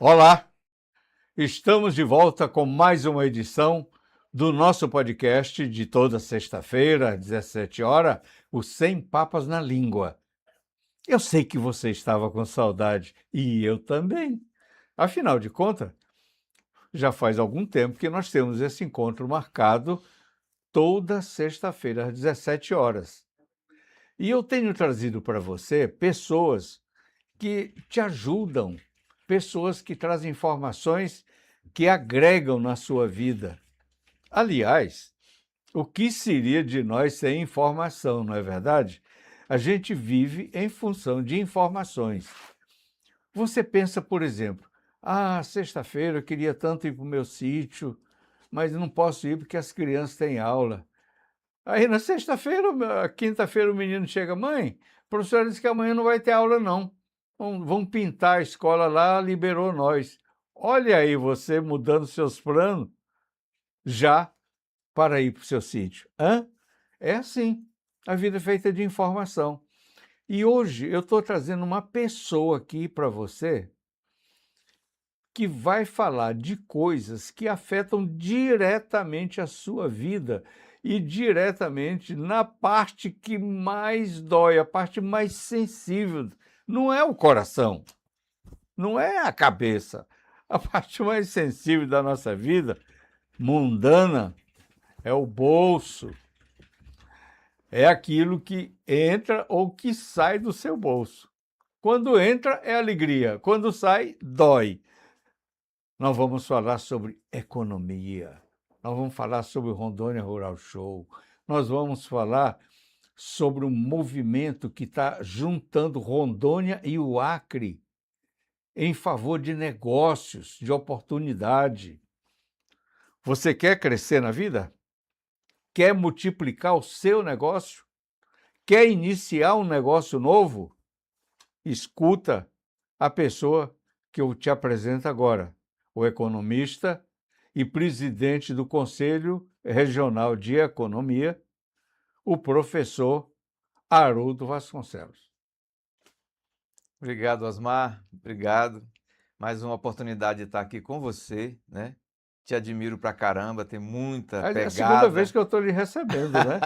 Olá, estamos de volta com mais uma edição do nosso podcast de toda sexta-feira, às 17 horas, o Sem Papas na Língua. Eu sei que você estava com saudade e eu também. Afinal de contas, já faz algum tempo que nós temos esse encontro marcado toda sexta-feira, às 17 horas. E eu tenho trazido para você pessoas que te ajudam, pessoas que trazem informações que agregam na sua vida. Aliás, o que seria de nós sem informação, não é verdade? A gente vive em função de informações. Você pensa, por exemplo, sexta-feira eu queria tanto ir para o meu sítio, mas não posso ir porque as crianças têm aula. Aí na sexta-feira, quinta-feira, o menino chega, mãe, a professora disse que amanhã não vai ter aula, não. Vão pintar a escola lá, liberou nós. Olha aí você mudando seus planos já para ir para o seu sítio. É assim, a vida é feita de informação. E hoje eu estou trazendo uma pessoa aqui para você que vai falar de coisas que afetam diretamente a sua vida e diretamente na parte que mais dói, a parte mais sensível. Não é o coração, não é a cabeça. A parte mais sensível da nossa vida, mundana, é o bolso. É aquilo que entra ou que sai do seu bolso. Quando entra, é alegria. Quando sai, dói. Nós vamos falar sobre economia. Nós vamos falar sobre o Rondônia Rural Show. Nós vamos falar sobre um movimento que está juntando Rondônia e o Acre em favor de negócios, de oportunidade. Você quer crescer na vida? Quer multiplicar o seu negócio? Quer iniciar um negócio novo? Escuta a pessoa que eu te apresento agora, o economista e presidente do Conselho Regional de Economia, o professor Haroldo Vasconcelos. Obrigado, Osmar. Obrigado. Mais uma oportunidade de estar aqui com você, né? Te admiro pra caramba, tem muita É a segunda vez pegada, que eu estou lhe recebendo, né?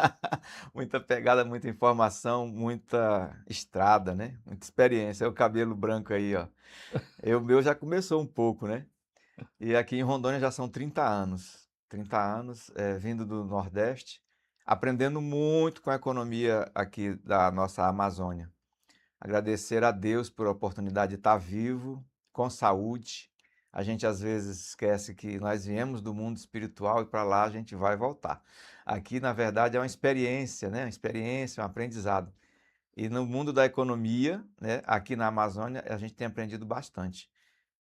muita pegada, muita informação, muita estrada, né? Muita experiência. É o cabelo branco aí, ó. O meu já começou um pouco, né? E aqui em Rondônia já são 30 anos. 30 anos, vindo do Nordeste, aprendendo muito com a economia aqui da nossa Amazônia. Agradecer a Deus por a oportunidade de estar vivo, com saúde. A gente às vezes esquece que nós viemos do mundo espiritual e para lá a gente vai voltar. Aqui, na verdade, é uma experiência, né? Uma experiência, um aprendizado. E no mundo da economia, né? Aqui na Amazônia, a gente tem aprendido bastante.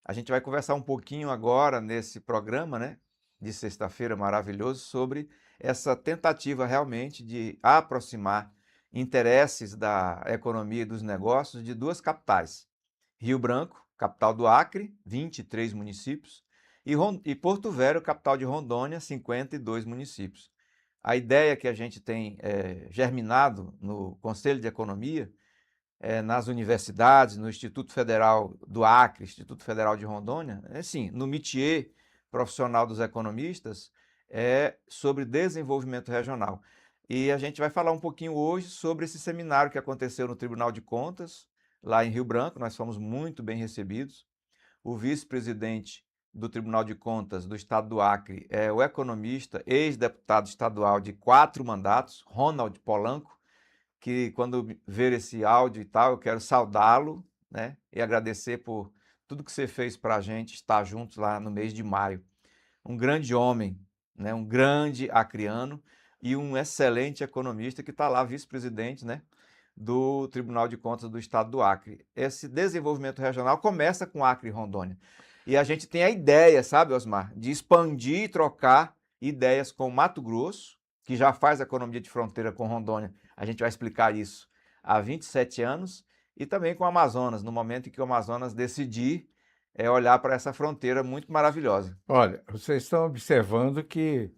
A gente vai conversar um pouquinho agora nesse programa, né? De sexta-feira maravilhoso, sobre essa tentativa realmente de aproximar interesses da economia e dos negócios de duas capitais. Rio Branco, capital do Acre, 23 municípios, e Porto Velho, capital de Rondônia, 52 municípios. A ideia que a gente tem germinado no Conselho de Economia, nas universidades, no Instituto Federal do Acre, Instituto Federal de Rondônia, sim, no métier profissional dos economistas, é sobre desenvolvimento regional. E a gente vai falar um pouquinho hoje sobre esse seminário que aconteceu no Tribunal de Contas, lá em Rio Branco. Nós fomos muito bem recebidos. O vice-presidente do Tribunal de Contas do Estado do Acre é o economista, ex-deputado estadual de 4 mandatos, Ronald Polanco, que quando ver esse áudio e tal, eu quero saudá-lo, né? E agradecer por tudo que você fez para a gente estar juntos lá no mês de maio. Um grande homem, né? Um grande acriano e um excelente economista que está lá, vice-presidente, né? Do Tribunal de Contas do Estado do Acre. Esse desenvolvimento regional começa com Acre e Rondônia. E a gente tem a ideia, sabe, Osmar, de expandir e trocar ideias com Mato Grosso, que já faz economia de fronteira com Rondônia. A gente vai explicar isso há 27 anos. E também com o Amazonas, no momento em que o Amazonas decidir olhar para essa fronteira muito maravilhosa. Olha, vocês estão observando que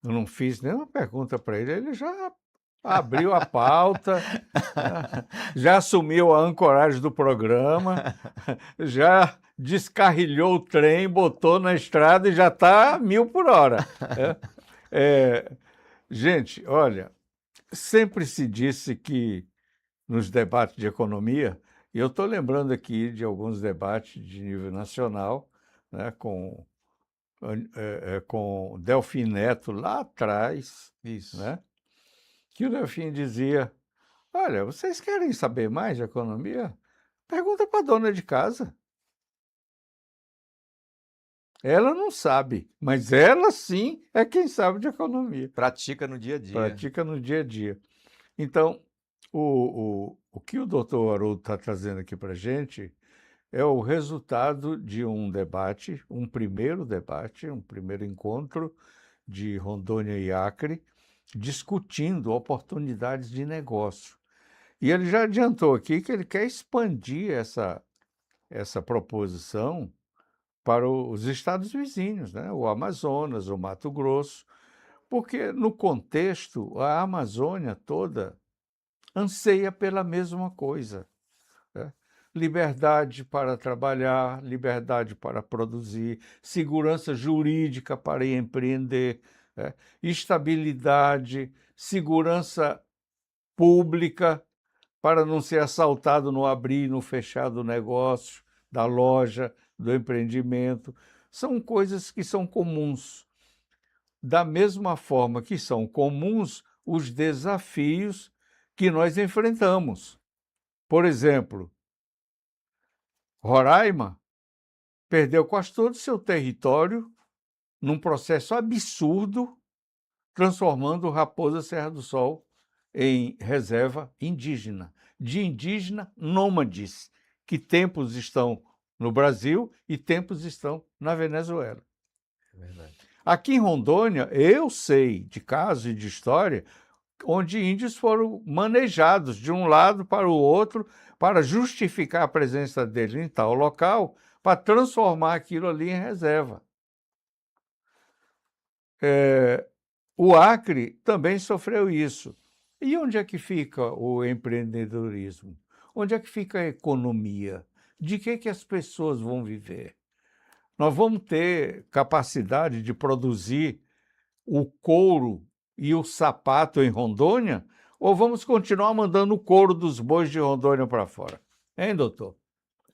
eu não fiz nenhuma pergunta para ele, ele já abriu a pauta, já assumiu a ancoragem do programa, já descarrilhou o trem, botou na estrada e já está 1.000 por hora. Gente, olha, sempre se disse que nos debates de economia, e eu estou lembrando aqui de alguns debates de nível nacional, né, com Delfim Neto lá atrás, Isso. né, que o Delfim dizia: olha, vocês querem saber mais de economia? Pergunta para a dona de casa. Ela não sabe, mas ela sim é quem sabe de economia. Pratica no dia a dia. Pratica no dia a dia. Então, o que o doutor Haroldo está trazendo aqui para a gente é o resultado de um debate, um primeiro encontro de Rondônia e Acre, discutindo oportunidades de negócio. E ele já adiantou aqui que ele quer expandir essa proposição para os estados vizinhos, né? O Amazonas, o Mato Grosso, porque, no contexto, a Amazônia toda anseia pela mesma coisa, né? Liberdade para trabalhar, liberdade para produzir, segurança jurídica para empreender, né? Estabilidade, segurança pública para não ser assaltado no abrir e no fechar do negócio, da loja, do empreendimento. São coisas que são comuns. Da mesma forma que são comuns os desafios que nós enfrentamos. Por exemplo, Roraima perdeu quase todo o seu território num processo absurdo, transformando Raposa Serra do Sol em reserva indígena, de indígena nômades, que tempos estão no Brasil e tempos estão na Venezuela. É verdade. Aqui em Rondônia, eu sei de casos e de história onde índios foram manejados de um lado para o outro para justificar a presença deles em tal local, para transformar aquilo ali em reserva. O Acre também sofreu isso. E onde é que fica o empreendedorismo? Onde é que fica a economia? De que as pessoas vão viver? Nós vamos ter capacidade de produzir o couro e o sapato em Rondônia? Ou vamos continuar mandando o couro dos bois de Rondônia para fora? Hein, doutor?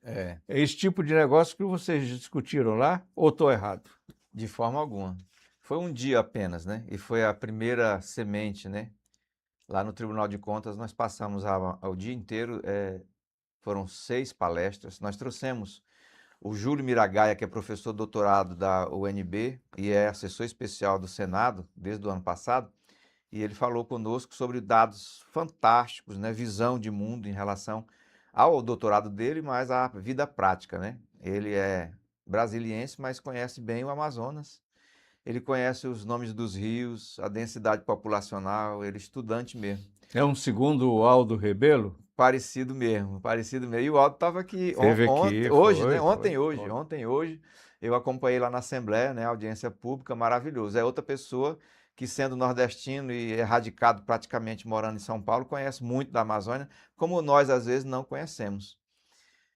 É, É esse tipo de negócio que vocês discutiram lá, ou estou errado? de forma alguma. Foi um dia apenas, né? E foi a primeira semente, né? Lá no Tribunal de Contas nós passamos ao dia inteiro, foram 6 palestras. Nós trouxemos o Júlio Miragaia, que é professor doutorado da UNB e é assessor especial do Senado desde o ano passado, e ele falou conosco sobre dados fantásticos, né? Visão de mundo em relação ao doutorado dele, mas à vida prática, né? Ele é brasiliense, mas conhece bem o Amazonas. Ele conhece os nomes dos rios, a densidade populacional, ele é estudante mesmo. É um segundo o Aldo Rebelo? Parecido mesmo, parecido mesmo. E o Aldo estava aqui Esteve aqui, hoje, né? foi. Ontem, hoje, eu acompanhei lá na Assembleia, né? Audiência pública, maravilhoso. É outra pessoa que, sendo nordestino e radicado praticamente morando em São Paulo, conhece muito da Amazônia, como nós às vezes não conhecemos.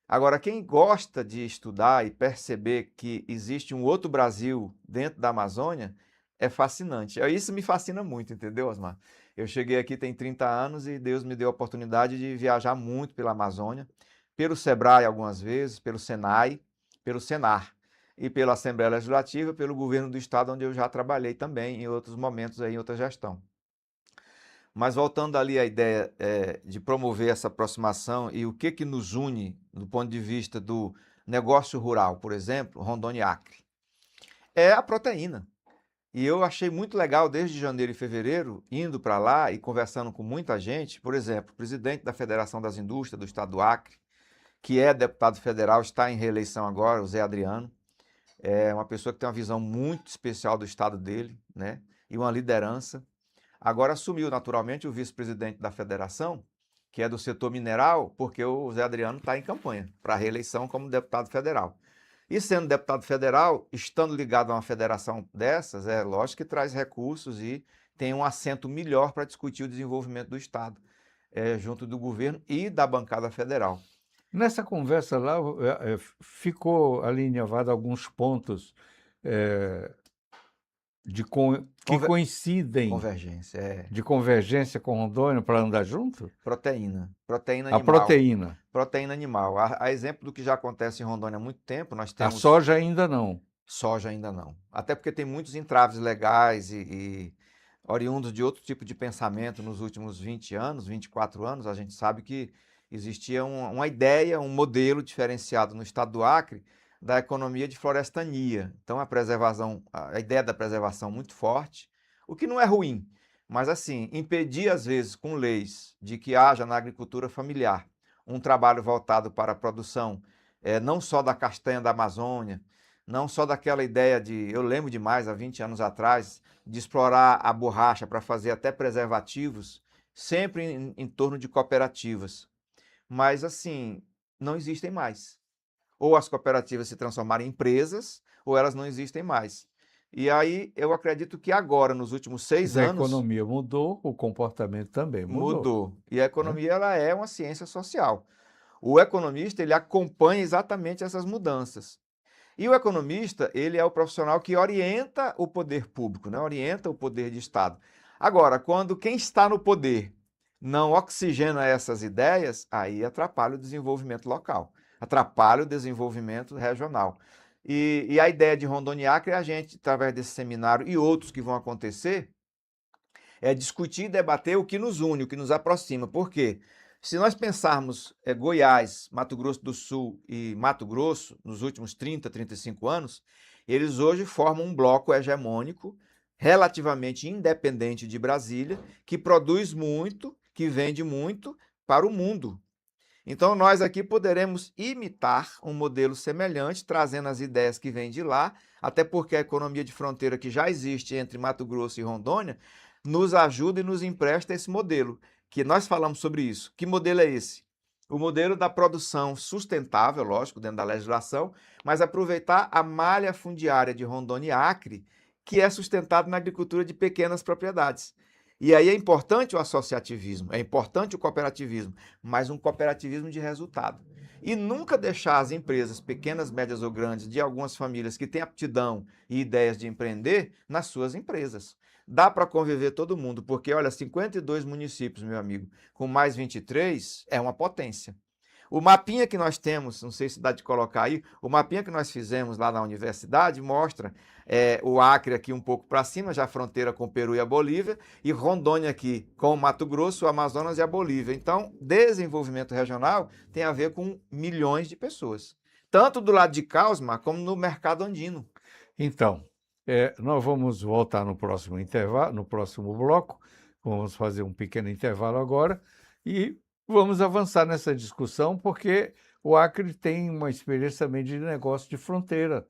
Agora, quem gosta de estudar e perceber que existe um outro Brasil dentro da Amazônia, é fascinante. Isso me fascina muito, entendeu, Osmar? Eu cheguei aqui tem 30 anos e Deus me deu a oportunidade de viajar muito pela Amazônia, pelo Sebrae algumas vezes, pelo Senai, pelo Senar e pela Assembleia Legislativa, pelo governo do estado onde eu já trabalhei também em outros momentos aí, em outra gestão. Mas voltando ali à ideia de promover essa aproximação e o que nos une do ponto de vista do negócio rural, por exemplo, Rondônia e Acre, é a proteína. E eu achei muito legal desde janeiro e fevereiro, indo para lá e conversando com muita gente, por exemplo, o presidente da Federação das Indústrias do estado do Acre, que é deputado federal, está em reeleição agora, o Zé Adriano, é uma pessoa que tem uma visão muito especial do estado dele, né? E uma liderança. Agora assumiu naturalmente o vice-presidente da federação, que é do setor mineral, porque o Zé Adriano está em campanha para a reeleição como deputado federal. E sendo deputado federal, estando ligado a uma federação dessas, é lógico que traz recursos e tem um assento melhor para discutir o desenvolvimento do Estado, junto do governo e da bancada federal. Nessa conversa lá, ficou alinhavado alguns pontos eh, que Conver- coincidem Convergência, de convergência com Rondônia para andar junto? proteína A animal. proteína. Proteína animal. A exemplo do que já acontece em Rondônia há muito tempo, nós A temos soja ainda não. soja ainda não. Até porque tem muitos entraves legais e oriundos de outro tipo de pensamento nos últimos 20 anos, 24 anos. A gente sabe que existia uma ideia, um modelo diferenciado no estado do Acre da economia de florestania. Então a preservação, a ideia da preservação muito forte, o que não é ruim, mas assim, impedir às vezes com leis de que haja na agricultura familiar um trabalho voltado para a produção não só da castanha da Amazônia, não só daquela ideia de, eu lembro demais, há 20 anos atrás, de explorar a borracha para fazer até preservativos, sempre em torno de cooperativas. Mas assim, não existem mais. Ou as cooperativas se transformaram em empresas, ou elas não existem mais. E aí eu acredito que agora, nos últimos Mas seis a anos, economia mudou, o comportamento também mudou, mudou. E a né? economia ela é uma ciência social. O economista ele acompanha exatamente essas mudanças. E o economista, ele é o profissional que orienta o poder público, né? Orienta o poder de Estado. Agora, quando quem está no poder não oxigena essas ideias, aí atrapalha o desenvolvimento local, atrapalha o desenvolvimento regional. E a ideia de Rondônia e Acre é a gente, através desse seminário e outros que vão acontecer, é discutir e debater o que nos une, o que nos aproxima. Por quê? Se nós pensarmos Goiás, Mato Grosso do Sul e Mato Grosso, nos últimos 30, 35 anos, eles hoje formam um bloco hegemônico, relativamente independente de Brasília, que produz muito, que vende muito para o mundo. Então, nós aqui poderemos imitar um modelo semelhante, trazendo as ideias que vêm de lá, até porque a economia de fronteira que já existe entre Mato Grosso e Rondônia nos ajuda e nos empresta esse modelo, que nós falamos sobre isso. Que modelo é esse? O modelo da produção sustentável, lógico, dentro da legislação, mas aproveitar a malha fundiária de Rondônia e Acre, que é sustentado na agricultura de pequenas propriedades. E aí é importante o associativismo, é importante o cooperativismo, mas um cooperativismo de resultado. E nunca deixar as empresas, pequenas, médias ou grandes, de algumas famílias que têm aptidão e ideias de empreender, nas suas empresas. Dá para conviver todo mundo, porque, olha, 52 municípios, meu amigo, com mais 23, é uma potência. O mapinha que nós temos, não sei se dá de colocar aí, o mapinha que nós fizemos lá na universidade mostra o Acre aqui um pouco para cima, já fronteira com o Peru e a Bolívia, e Rondônia aqui com o Mato Grosso, o Amazonas e a Bolívia. Então, desenvolvimento regional tem a ver com milhões de pessoas, tanto do lado de cá, Osmar, como no mercado andino. Então, nós vamos voltar no próximo intervalo, no próximo bloco. Vamos fazer um pequeno intervalo agora e vamos avançar nessa discussão, porque o Acre tem uma experiência também de negócio de fronteira,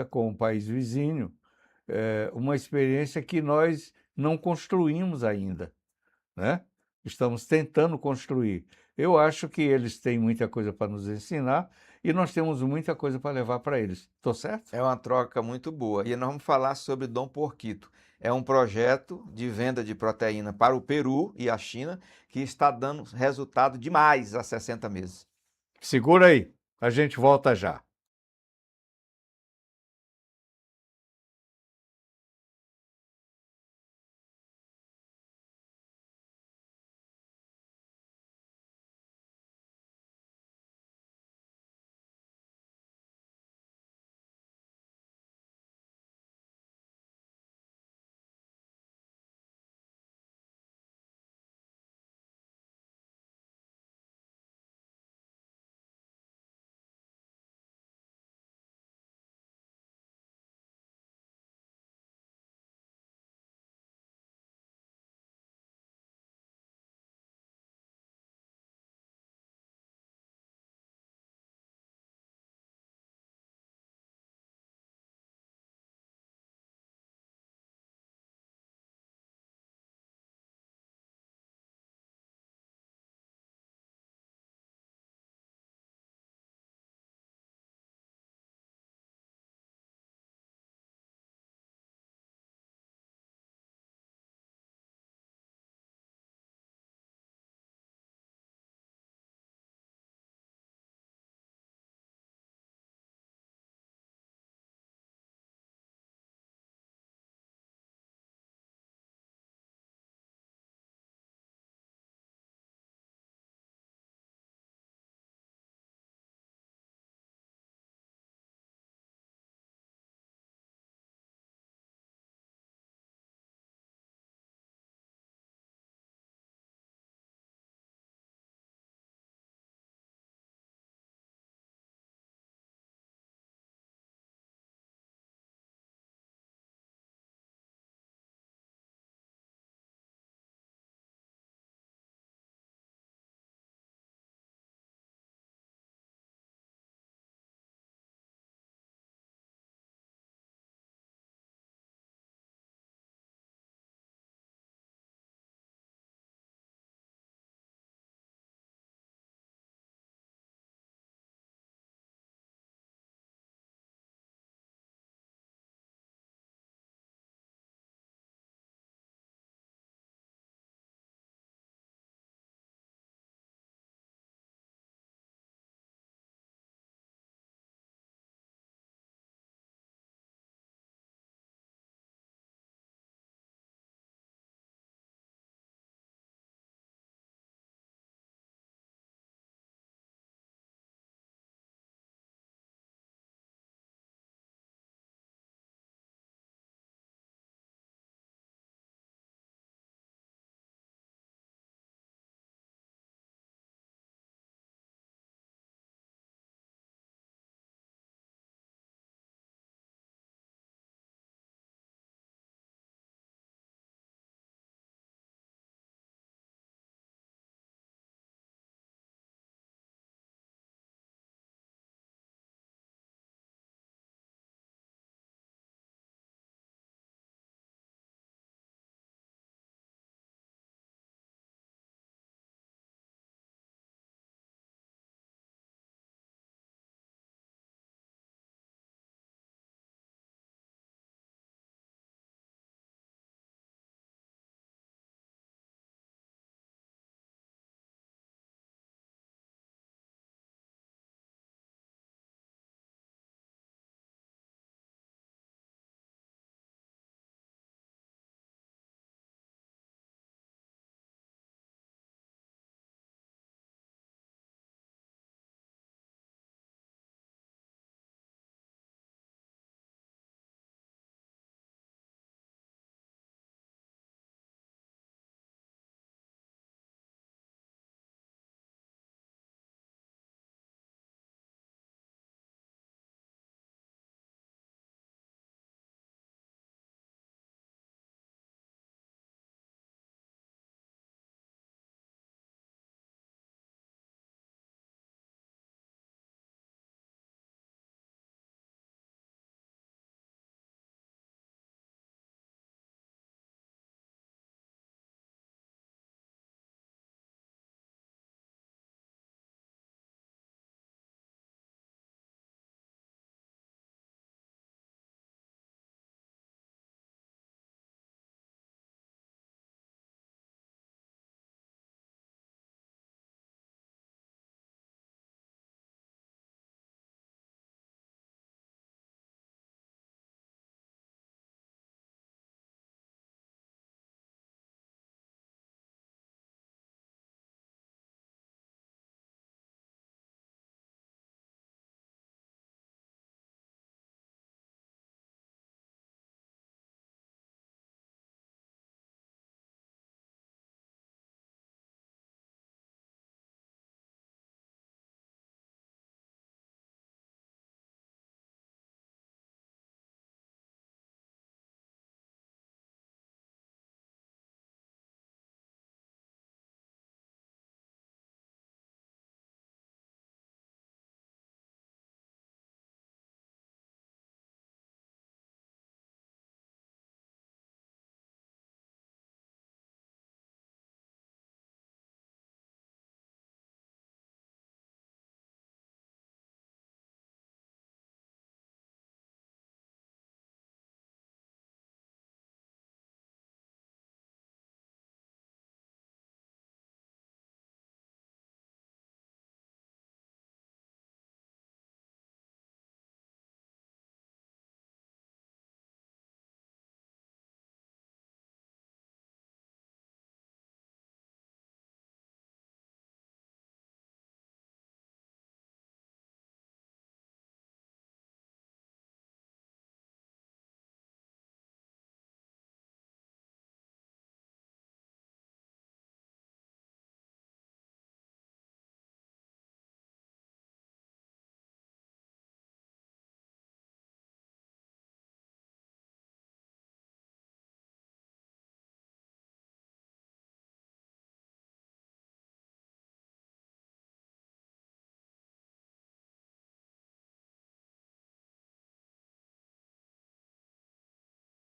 com o país vizinho, uma experiência que nós não construímos ainda, né? Estamos tentando construir. Eu acho que eles têm muita coisa para nos ensinar e nós temos muita coisa para levar para eles. Estou certo? É uma troca muito boa. E nós vamos falar sobre Dom Porquito. É um projeto de venda de proteína para o Peru e a China que está dando resultado demais há 60 meses. Segura aí, a gente volta já.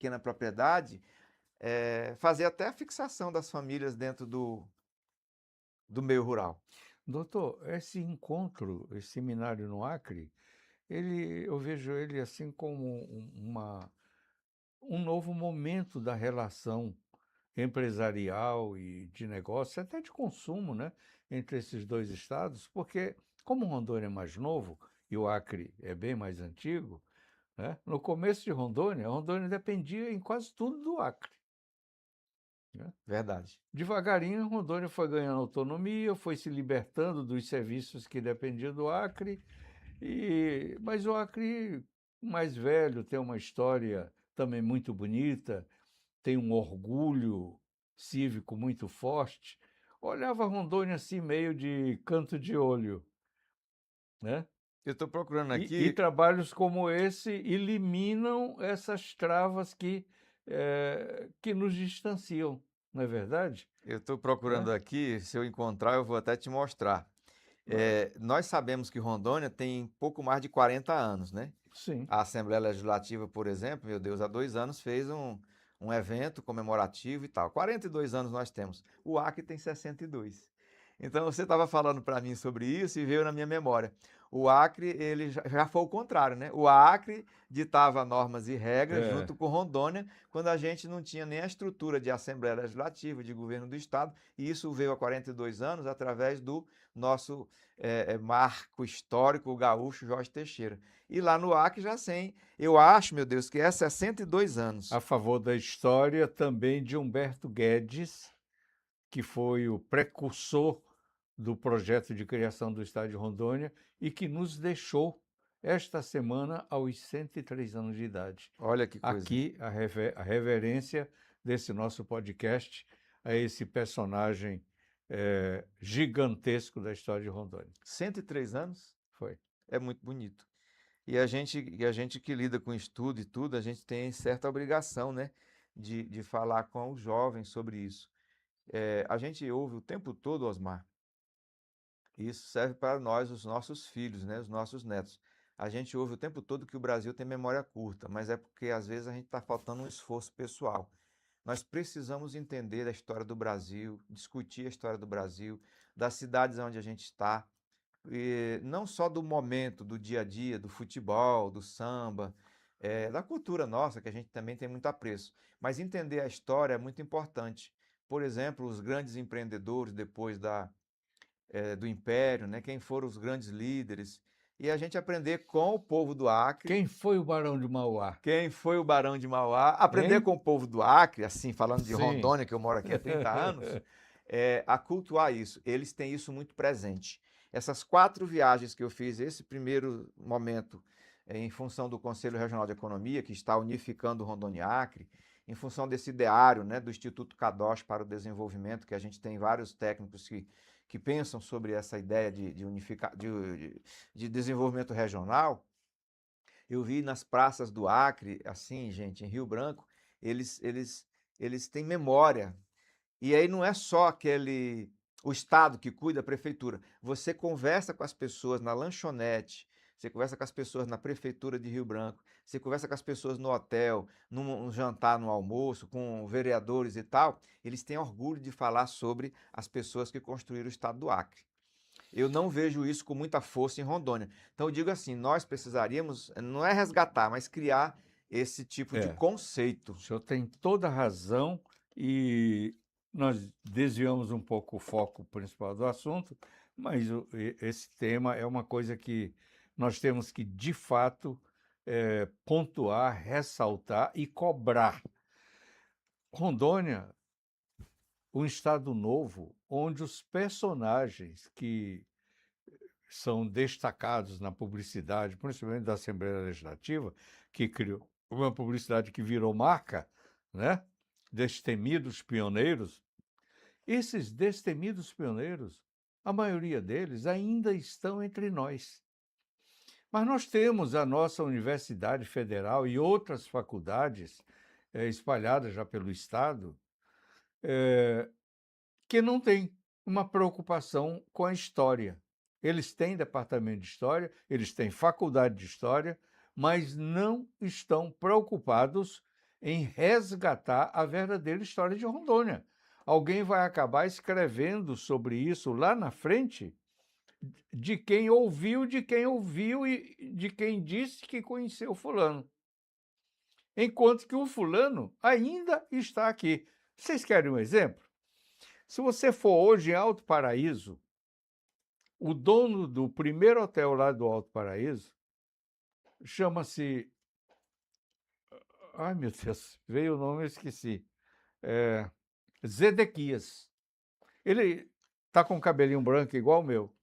pequena propriedade, fazer até a fixação das famílias dentro do meio rural. Doutor, esse encontro, esse seminário no Acre, eu vejo ele assim como um novo momento da relação empresarial e de negócio, até de consumo, né, entre esses dois estados, porque como Rondônia é mais novo e o Acre é bem mais antigo, né, no começo de Rondônia, Rondônia dependia em quase tudo do Acre, né? Verdade. Devagarinho, Rondônia foi ganhando autonomia, foi se libertando dos serviços que dependiam do Acre, mas o Acre mais velho tem uma história também muito bonita, tem um orgulho cívico muito forte. Olhava Rondônia assim meio de canto de olho, né? Eu estou procurando E aqui, trabalhos como esse eliminam essas travas que nos distanciam, não é verdade? eu estou É? procurando aqui, se eu encontrar, eu vou até te mostrar. Ah, Nós sabemos que Rondônia tem pouco mais de 40 anos, né? sim. A Assembleia Legislativa, por exemplo, meu Deus, há 2 anos fez um evento comemorativo e tal. 42 anos nós temos. O Acre tem 62. Então você estava falando para mim sobre isso e veio na minha memória. O Acre, ele já foi o contrário, né? O Acre ditava normas e regras É. junto com Rondônia, quando a gente não tinha nem a estrutura de Assembleia Legislativa, de governo do Estado, e isso veio há 42 anos através do nosso marco histórico, o gaúcho Jorge Teixeira. E lá no Acre já tem, eu acho, meu Deus, que é 62 anos. A favor da história também de Humberto Guedes, que foi o precursor do projeto de criação do Estado de Rondônia e que nos deixou esta semana aos 103 anos de idade. Olha que coisa. Aqui a reverência desse nosso podcast a esse personagem gigantesco da história de Rondônia. 103 anos Foi. é muito bonito. E a gente que lida com estudo e tudo, a gente tem certa obrigação, né, de falar com os jovens sobre isso. A gente ouve o tempo todo, Osmar, e isso serve para nós, os nossos filhos, né, os nossos netos. A gente ouve o tempo todo que o Brasil tem memória curta, mas é porque às vezes a gente está faltando um esforço pessoal. Nós precisamos entender a história do Brasil, discutir a história do Brasil, das cidades onde a gente está, e não só do momento, do dia a dia, do futebol, do samba, da cultura nossa, que a gente também tem muito apreço, mas entender a história é muito importante. Por exemplo, os grandes empreendedores depois do Império, né? Quem foram os grandes líderes, e a gente aprender com o povo do Acre. Quem foi o Barão de Mauá? Quem foi o Barão de Mauá? Aprender Hein? com o povo do Acre, assim, falando de Sim. Rondônia, que eu moro aqui há 30 anos, a cultuar isso. Eles têm isso muito presente. Essas 4 viagens que eu fiz, esse primeiro momento, em função do Conselho Regional de Economia, que está unificando Rondônia e Acre, em função desse ideário, né, do Instituto Kadosh para o Desenvolvimento, que a gente tem vários técnicos que pensam sobre essa ideia de desenvolvimento regional. Eu vi nas praças do Acre, assim, gente, em Rio Branco, eles, eles, eles têm memória. E aí não é só o Estado que cuida, a prefeitura. Você conversa com as pessoas na lanchonete, você conversa com as pessoas na prefeitura de Rio Branco, você conversa com as pessoas no hotel, num jantar, no almoço, com vereadores e tal. Eles têm orgulho de falar sobre as pessoas que construíram o Estado do Acre. Eu não vejo isso com muita força em Rondônia. Então eu digo assim, nós precisaríamos, não é resgatar, mas criar esse tipo de É. conceito. O senhor tem toda a razão e nós desviamos um pouco o foco principal do assunto, mas esse tema é uma coisa que nós temos que, de fato, pontuar, ressaltar e cobrar. Rondônia, um estado novo, onde os personagens que são destacados na publicidade, principalmente da Assembleia Legislativa, que criou uma publicidade que virou marca, né? Destemidos pioneiros. Esses destemidos pioneiros, a maioria deles ainda estão entre nós. Mas nós temos a nossa Universidade Federal e outras faculdades espalhadas já pelo Estado, que não têm uma preocupação com a história. Eles têm departamento de história, eles têm faculdade de história, mas não estão preocupados em resgatar a verdadeira história de Rondônia. Alguém vai acabar escrevendo sobre isso lá na frente, de quem ouviu e de quem disse que conheceu fulano. Enquanto que o fulano ainda está aqui. Vocês querem um exemplo? Se você for hoje em Alto Paraíso, o dono do primeiro hotel lá do Alto Paraíso chama-se... Ai, meu Deus, veio o nome, eu esqueci. Zedequias. Ele está com o cabelinho branco igual o meu.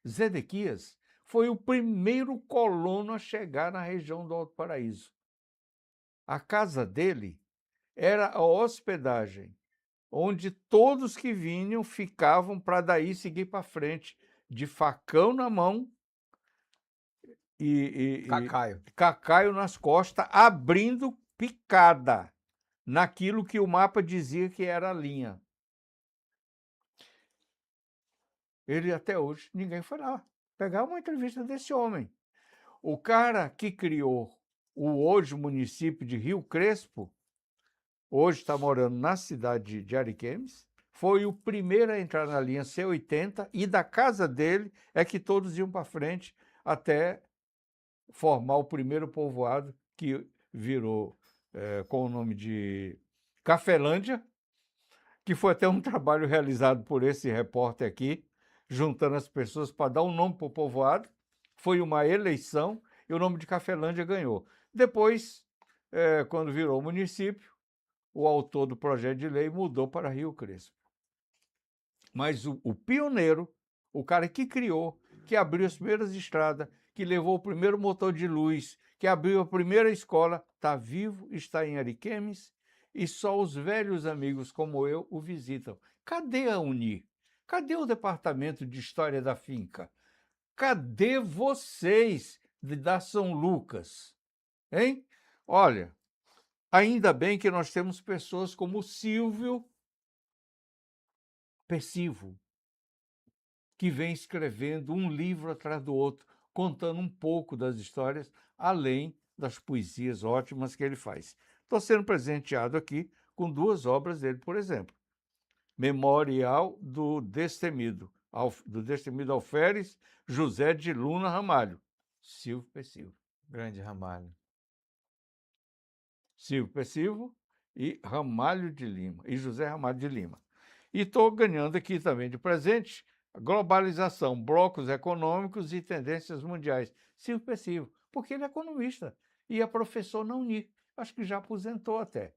Zedequias foi o primeiro colono a chegar na região do Alto Paraíso. A casa dele era a hospedagem, onde todos que vinham ficavam para daí seguir para frente, de facão na mão e cacaio nas costas, abrindo picada naquilo que o mapa dizia que era a linha. Ele até hoje, ninguém foi lá pegar uma entrevista desse homem. O cara que criou o hoje município de Rio Crespo, hoje está morando na cidade de Ariquemes, foi o primeiro a entrar na linha C80 e da casa dele é que todos iam para frente até formar o primeiro povoado que virou com o nome de Cafelândia, que foi até um trabalho realizado por esse repórter aqui, juntando as pessoas para dar um nome para o povoado. Foi uma eleição e o nome de Cafelândia ganhou. Depois, quando virou município, o autor do projeto de lei mudou para Rio Crespo. Mas o pioneiro, o cara que criou, que abriu as primeiras estradas, que levou o primeiro motor de luz, que abriu a primeira escola, está vivo, está em Ariquemes, e só os velhos amigos como eu o visitam. Cadê a Uni? Cadê o departamento de História da Finca? Cadê vocês da São Lucas? Hein? Olha, ainda bem que nós temos pessoas como o Silvio Pessivo, que vem escrevendo um livro atrás do outro, contando um pouco das histórias, além das poesias ótimas que ele faz. Estou sendo presenteado aqui com 2 obras dele, por exemplo. Memorial do Destemido Alferes José de Luna Ramalho, Silvio Pessivo. Grande Ramalho. Silvio Pessivo e Ramalho de Lima, e José Ramalho de Lima. E estou ganhando aqui também de presente Globalização, Blocos Econômicos e Tendências Mundiais. Silvio Pessivo, porque ele é economista e é professor na Uni. Acho que já aposentou até.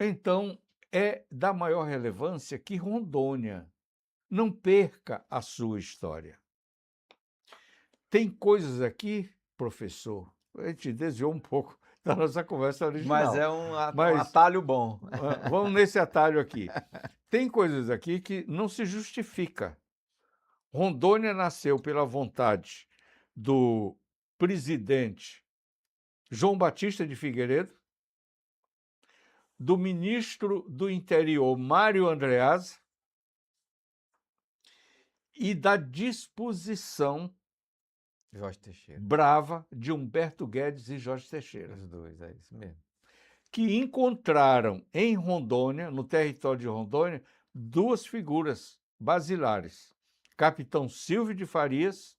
Então, é da maior relevância que Rondônia não perca a sua história. Tem coisas aqui, professor, a gente desviou um pouco da nossa conversa original. Mas é um atalho bom. Vamos nesse atalho aqui. Tem coisas aqui que não se justifica. Rondônia nasceu pela vontade do presidente João Batista de Figueiredo, do ministro do Interior Mário Andreasa e da disposição Jorge Teixeira. brava de Humberto Guedes e Jorge Teixeira. Os dois, é isso mesmo. Que encontraram em Rondônia, no território de Rondônia, 2 figuras basilares. Capitão Silvio de Farias,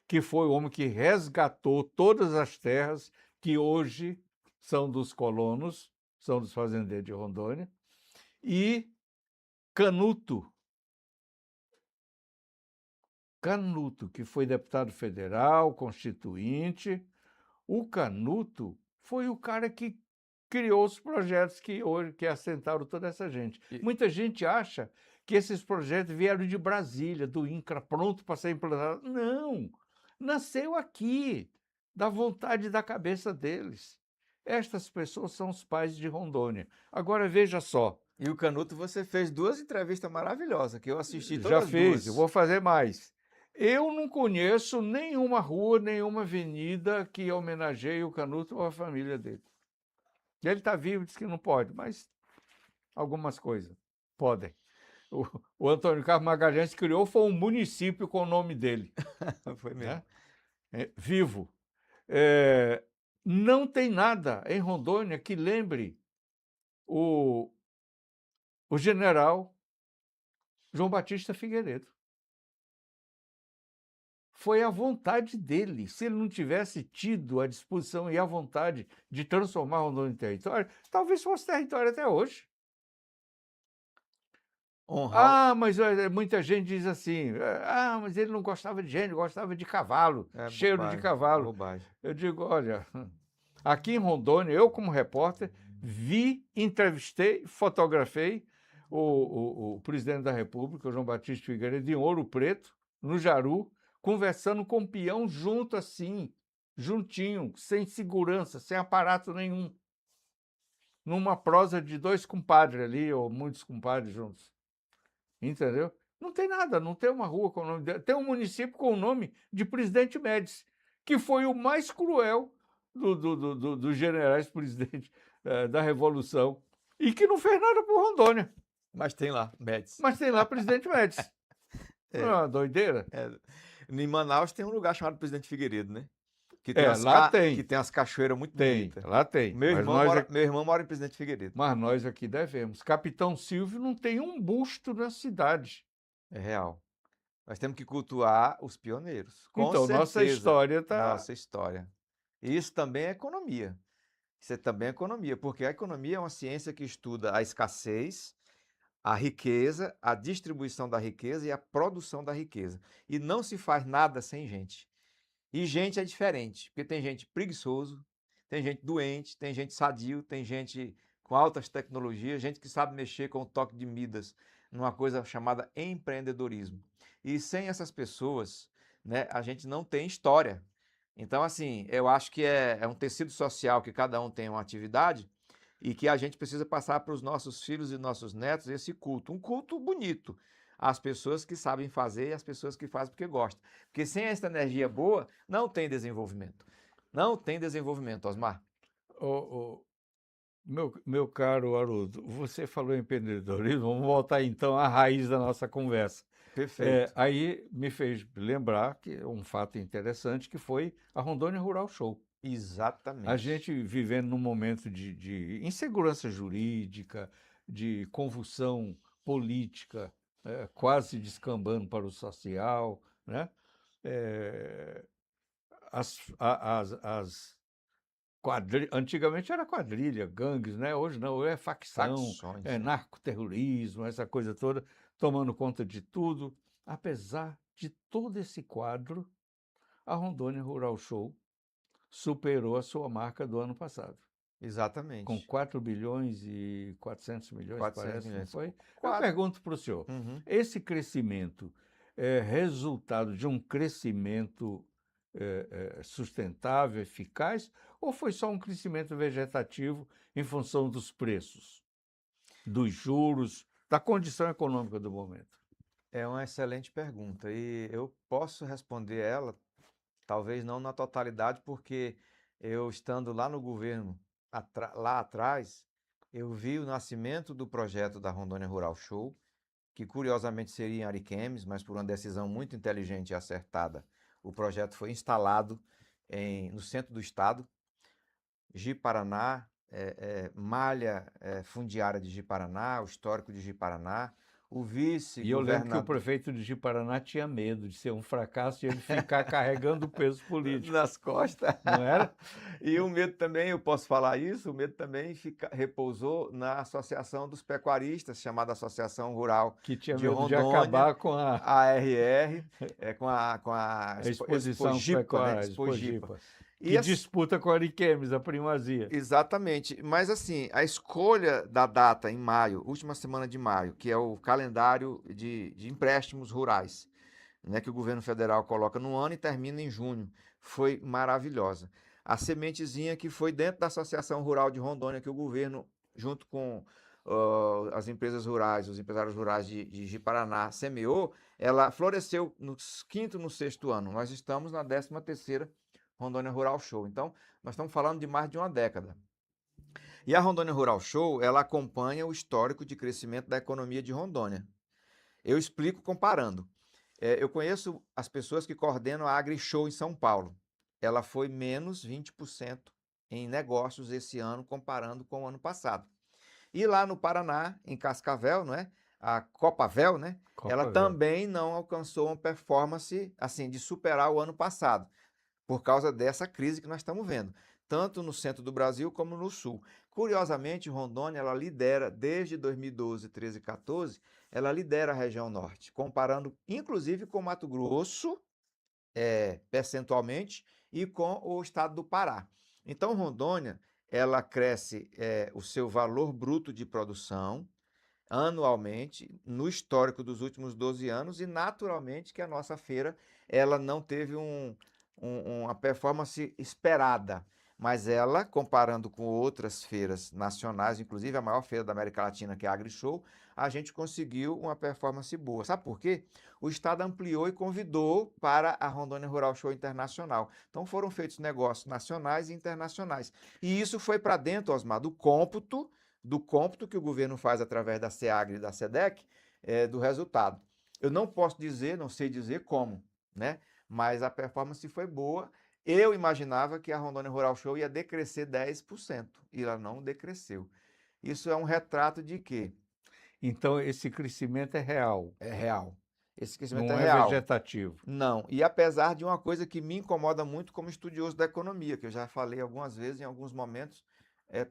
que foi o homem que resgatou todas as terras que hoje são dos colonos, são dos fazendeiros de Rondônia, e Canuto, que foi deputado federal, constituinte. O Canuto foi o cara que criou os projetos que hoje assentaram toda essa gente. Muita gente acha que esses projetos vieram de Brasília, do INCRA, pronto para ser implantado. Não! Nasceu aqui, da vontade da cabeça deles. Estas pessoas são os pais de Rondônia. Agora, veja só. E o Canuto, você fez 2 entrevistas maravilhosas, que eu assisti todas Já as fiz, 2. eu vou fazer mais. Eu não conheço nenhuma rua, nenhuma avenida que homenageie o Canuto ou a família dele. Ele está vivo, diz que não pode, mas algumas coisas podem. O Antônio Carlos Magalhães criou, foi um município com o nome dele. Foi mesmo. Né? Vivo. Não tem nada em Rondônia que lembre o, o general João Batista Figueiredo. Foi a vontade dele. Se ele não tivesse tido a disposição e a vontade de transformar Rondônia em território, talvez fosse território até hoje. Honrar. Ah, mas muita gente diz assim, mas ele não gostava de gente, gostava de cavalo, É cheiro de bobagem, cavalo. bobagem. Eu digo, olha, aqui em Rondônia, eu como repórter, vi, entrevistei, fotografei o presidente da República, o João Batista Figueiredo, em Ouro Preto, no Jaru, conversando com o peão junto assim, juntinho, sem segurança, sem aparato nenhum, numa prosa de 2 compadres ali, ou muitos compadres juntos. Entendeu? Não tem nada, não tem uma rua com o nome dele. Tem um município com o nome de Presidente Médici, que foi o mais cruel dos generais presidentes da Revolução e que não fez nada por Rondônia. Mas tem lá, Médici. Mas tem lá Presidente Médici. Não é É, uma doideira? é. Em Manaus tem um lugar chamado Presidente Figueiredo, né? Que tem Lá que tem umas cachoeiras muito tem, bonitas. lá tem. Meu irmão mora em Presidente Figueiredo. Mas nós aqui devemos. Capitão Silvio não tem um busto na cidade. É real. Nós temos que cultuar os pioneiros. Com Então, nossa certeza. história está... Nossa história. E isso também é economia. Isso também é economia, porque a economia é uma ciência que estuda a escassez, a riqueza, a distribuição da riqueza e a produção da riqueza. E não se faz nada sem gente. E gente é diferente, porque tem gente preguiçoso, tem gente doente, tem gente sadio, tem gente com altas tecnologias, gente que sabe mexer com o toque de Midas numa coisa chamada empreendedorismo. E sem essas pessoas, né, a gente não tem história. Então, assim, eu acho que é um tecido social que cada um tem uma atividade e que a gente precisa passar para os nossos filhos e nossos netos esse culto. Um culto bonito. As pessoas que sabem fazer e as pessoas que fazem porque gostam. Porque sem essa energia boa, não tem desenvolvimento. Não tem desenvolvimento, Osmar. Meu caro Haroldo, você falou em empreendedorismo, vamos voltar então à raiz da nossa conversa. Perfeito. Aí me fez lembrar que um fato interessante que foi a Rondônia Rural Show. A Exatamente. gente vivendo num momento de insegurança jurídica, de convulsão política, quase descambando para o social, né? Eh, as Antigamente era quadrilha, gangues, né? Hoje não, hoje é facção, Facções. é narcoterrorismo, essa coisa toda, tomando conta de tudo. Apesar de todo esse quadro, a Rondônia Rural Show superou a sua marca do ano passado, com Exatamente. 4 bilhões e 400 milhões, 400 parece, não milhões. foi? Eu Quatro. pergunto para o senhor, Uhum. esse crescimento é resultado de um crescimento sustentável, eficaz, ou foi só um crescimento vegetativo em função dos preços, dos juros, da condição econômica do momento? É uma excelente pergunta e eu posso responder ela, talvez não na totalidade, porque eu estando lá no governo, lá atrás, eu vi o nascimento do projeto da Rondônia Rural Show, que curiosamente seria em Ariquemes, mas por uma decisão muito inteligente e acertada, o projeto foi instalado no centro do estado, Ji-Paraná, malha fundiária de Ji-Paraná, o histórico de Ji-Paraná, o E eu lembro que o vice-governador prefeito de Ji-Paraná tinha medo de ser um fracasso e ele ficar carregando o peso político, nas costas. não era? E o medo também, eu posso falar isso, o medo também repousou na Associação dos Pecuaristas, chamada Associação Rural Que tinha de medo de Rondônia, acabar com a ARR, com a exposição Expogipa, né? pecuária, Expogipa. Expogipa, E que disputa com a Ariquemes a primazia. exatamente, mas assim, a escolha da data em maio, última semana de maio, que é o calendário de empréstimos rurais, né, que o governo federal coloca no ano e termina em junho, foi maravilhosa. A sementezinha que foi dentro da Associação Rural de Rondônia, que o governo, junto com as empresas rurais, os empresários rurais de Ji-Paraná, semeou, ela floresceu no quinto, no sexto ano. Nós estamos na 13ª Rondônia Rural Show. Então, nós estamos falando de mais de uma década. E a Rondônia Rural Show, ela acompanha o histórico de crescimento da economia de Rondônia. Eu explico comparando. Eu conheço as pessoas que coordenam a AgriShow em São Paulo. Ela foi menos 20% em negócios esse ano comparando com o ano passado. E lá no Paraná, em Cascavel, não é? A Copavel, né? Ela Copavel. também não alcançou uma performance assim de superar o ano passado, por causa dessa crise que nós estamos vendo, tanto no centro do Brasil como no sul. Curiosamente, Rondônia, ela lidera desde 2012, 13 e 14, ela lidera a região norte, comparando inclusive com Mato Grosso, percentualmente, e com o estado do Pará. Então, Rondônia, ela cresce o seu valor bruto de produção anualmente, no histórico dos últimos 12 anos, e naturalmente que a nossa feira ela não teve uma performance esperada, mas ela, comparando com outras feiras nacionais, inclusive a maior feira da América Latina, que é a AgriShow, a gente conseguiu uma performance boa. Sabe por quê? O Estado ampliou e convidou para a Rondônia Rural Show Internacional. Então foram feitos negócios nacionais e internacionais. E isso foi para dentro, Osmar, do cômputo que o governo faz através da SEAGRE e da SEDEC, do resultado. Eu não posso dizer, não sei dizer como, né? Mas a performance foi boa. Eu imaginava que a Rondônia Rural Show ia decrescer 10% e ela não decresceu. Isso é um retrato de quê? Então, esse crescimento é real, É real. Esse crescimento é não é real. vegetativo. Não. E apesar de uma coisa que me incomoda muito como estudioso da economia, que eu já falei algumas vezes, em alguns momentos,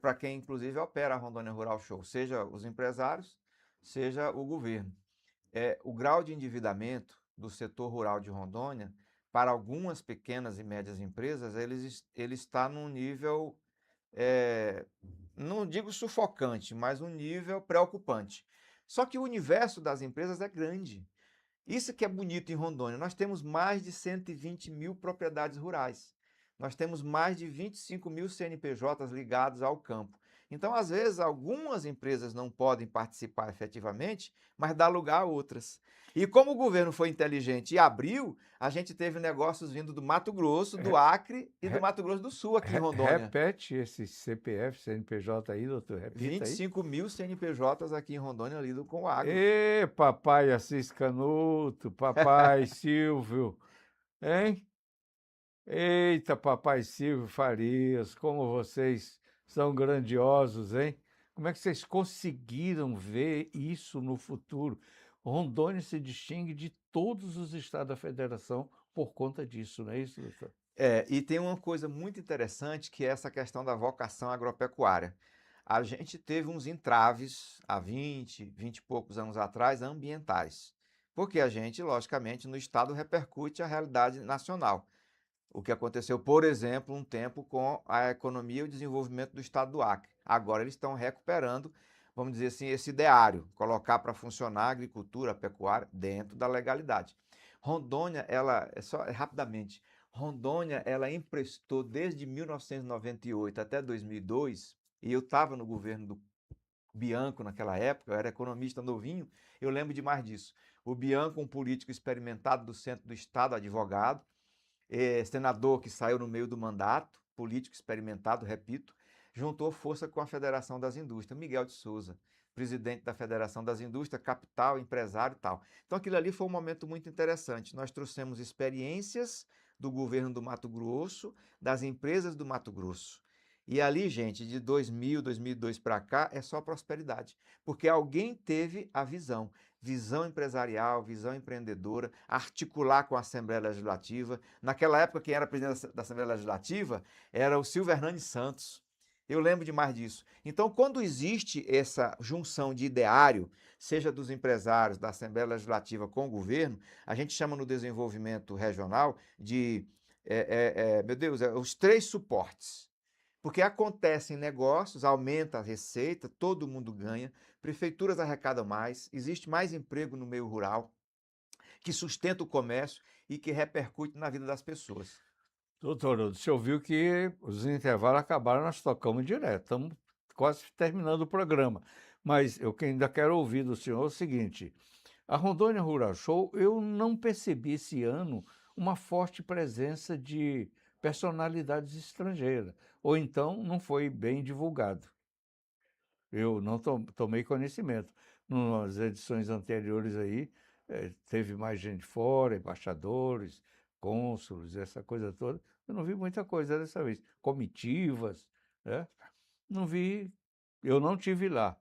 para quem inclusive opera a Rondônia Rural Show, seja os empresários, seja o governo. O grau de endividamento do setor rural de Rondônia, para algumas pequenas e médias empresas, ele está num nível, não digo sufocante, mas um nível preocupante. Só que o universo das empresas é grande. Isso que é bonito em Rondônia. Nós temos mais de 120 mil propriedades rurais. Nós temos mais de 25 mil CNPJs ligados ao campo. Então, às vezes, algumas empresas não podem participar efetivamente, mas dá lugar a outras. E como o governo foi inteligente e abriu, a gente teve negócios vindo do Mato Grosso, do Re- Acre e do re- Mato Grosso do Sul aqui em Rondônia. Repete esse CPF, CNPJ aí, doutor, repita aí. 25 mil CNPJs aqui em Rondônia lidam com o agro. Ê, papai Assis Canuto, papai Silvio, hein? Eita, papai Silvio Farias, como vocês são grandiosos, hein? Como é que vocês conseguiram ver isso no futuro? Rondônia se distingue de todos os estados da federação por conta disso, não é isso, doutor? E tem uma coisa muito interessante que é essa questão da vocação agropecuária. A gente teve uns entraves há 20 e poucos anos atrás, ambientais. Porque a gente, logicamente, no Estado repercute a realidade nacional. O que aconteceu, por exemplo, um tempo com a economia e o desenvolvimento do Estado do Acre. Agora eles estão recuperando, vamos dizer assim, esse ideário, colocar para funcionar a agricultura, a pecuária dentro da legalidade. Rondônia, rapidamente, Rondônia, ela emprestou desde 1998 até 2002, e eu estava no governo do Bianco naquela época, eu era economista novinho, eu lembro demais disso. O Bianco, um político experimentado do centro do Estado, advogado, senador que saiu no meio do mandato, político experimentado, repito, juntou força com a Federação das Indústrias, Miguel de Souza, presidente da Federação das Indústrias, capital, empresário e tal. Então aquilo ali foi um momento muito interessante. Nós trouxemos experiências do governo do Mato Grosso, das empresas do Mato Grosso. E ali, gente, de 2000, 2002 para cá, é só prosperidade. Porque alguém teve a visão empresarial, visão empreendedora, articular com a Assembleia Legislativa. Naquela época, quem era presidente da Assembleia Legislativa era o Silvio Hernandes Santos. Eu lembro demais disso. Então, quando existe essa junção de ideário, seja dos empresários, da Assembleia Legislativa com o governo, a gente chama no desenvolvimento regional de, meu Deus, os três suportes. Porque acontecem negócios, aumenta a receita, todo mundo ganha, prefeituras arrecadam mais, existe mais emprego no meio rural, que sustenta o comércio e que repercute na vida das pessoas. Doutor, você ouviu que os intervalos acabaram, nós tocamos direto, estamos quase terminando o programa. Mas eu que ainda quero ouvir do senhor o seguinte: a Rondônia Rural Show, eu não percebi esse ano uma forte presença de personalidades estrangeiras, ou então não foi bem divulgado. Eu não tomei conhecimento. Nas edições anteriores aí, teve mais gente fora, embaixadores, cônsules, essa coisa toda. Eu não vi muita coisa dessa vez. Comitivas, né? Não vi, eu não tive lá,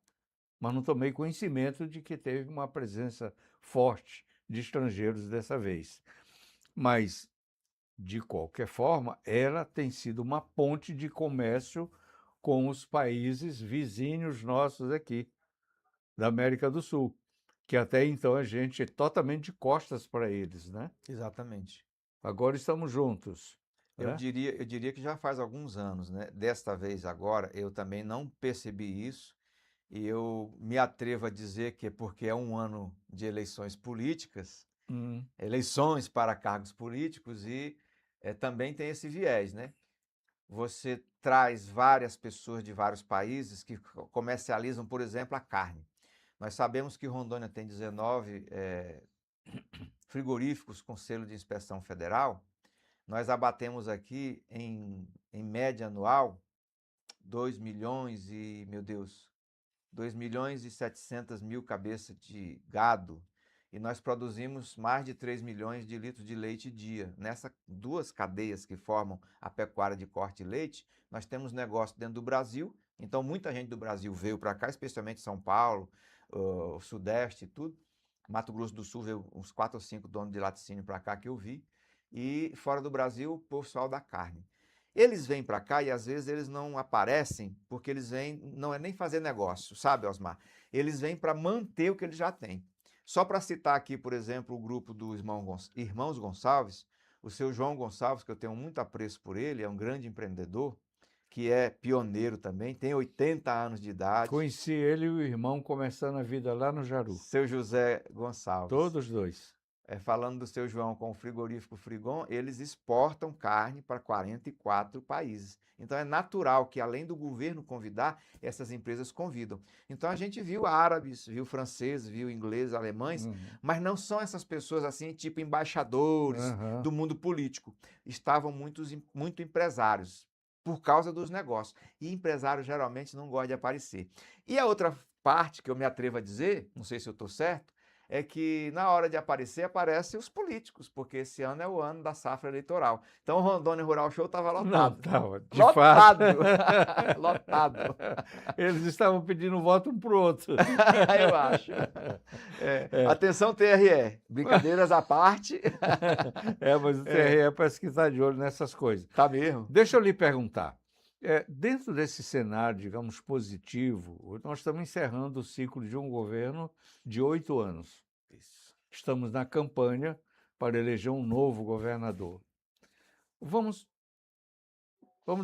mas não tomei conhecimento de que teve uma presença forte de estrangeiros dessa vez. Mas, de qualquer forma, ela tem sido uma ponte de comércio com os países vizinhos nossos aqui, da América do Sul, que até então a gente é totalmente de costas para eles, né? Exatamente. Agora estamos juntos, Eu né? diria, eu diria que já faz alguns anos, né? Desta vez agora, eu também não percebi isso e eu me atrevo a dizer que é porque é um ano de eleições políticas, Hum, eleições para cargos políticos e também tem esse viés, né? Você traz várias pessoas de vários países que comercializam, por exemplo, a carne. Nós sabemos que Rondônia tem 19 frigoríficos com selo de inspeção federal. Nós abatemos aqui, em média anual, 2 milhões e, meu Deus, 2 milhões e 700 mil cabeças de gado e nós produzimos mais de 3 milhões de litros de leite dia. Nessas duas cadeias que formam a pecuária de corte e leite, nós temos negócio dentro do Brasil, então muita gente do Brasil veio para cá, especialmente São Paulo, o Sudeste e tudo. Mato Grosso do Sul veio uns 4 ou 5 donos de laticínio para cá que eu vi. E fora do Brasil, o pessoal da carne. Eles vêm para cá e às vezes eles não aparecem porque eles vêm, não é nem fazer negócio, sabe, Osmar? Eles vêm para manter o que eles já têm. Só para citar aqui, por exemplo, o grupo dos Irmãos Gonçalves, o seu João Gonçalves, que eu tenho muito apreço por ele, é um grande empreendedor, que é pioneiro também, tem 80 anos de idade. conheci ele e o irmão começando a vida lá no Jaru, Seu José Gonçalves. todos dois. Falando do seu João com o frigorífico Frigon, eles exportam carne para 44 países. Então é natural que, além do governo convidar, essas empresas convidam. Então a gente viu árabes, viu franceses, viu ingleses, alemães, Uhum. mas não são essas pessoas assim, tipo embaixadores Aham. do mundo político. Estavam muito empresários por causa dos negócios. E empresários geralmente não gostam de aparecer. E a outra parte que eu me atrevo a dizer, não sei se eu estou certo, é que na hora de aparecer, aparecem os políticos, porque esse ano é o ano da safra eleitoral. Então o Rondônia Rural Show estava Não, lotado. estava, de fato. Lotado! Lotado, Eles estavam pedindo voto um para o outro. eu acho. É. Atenção, TRE, brincadeiras à parte. Mas o TRE parece que está de olho nessas coisas. Tá mesmo? Deixa eu lhe perguntar. Dentro desse cenário, digamos, positivo, nós estamos encerrando o ciclo de um governo de 8 anos. Isso. Estamos na campanha para eleger um novo governador. Vamos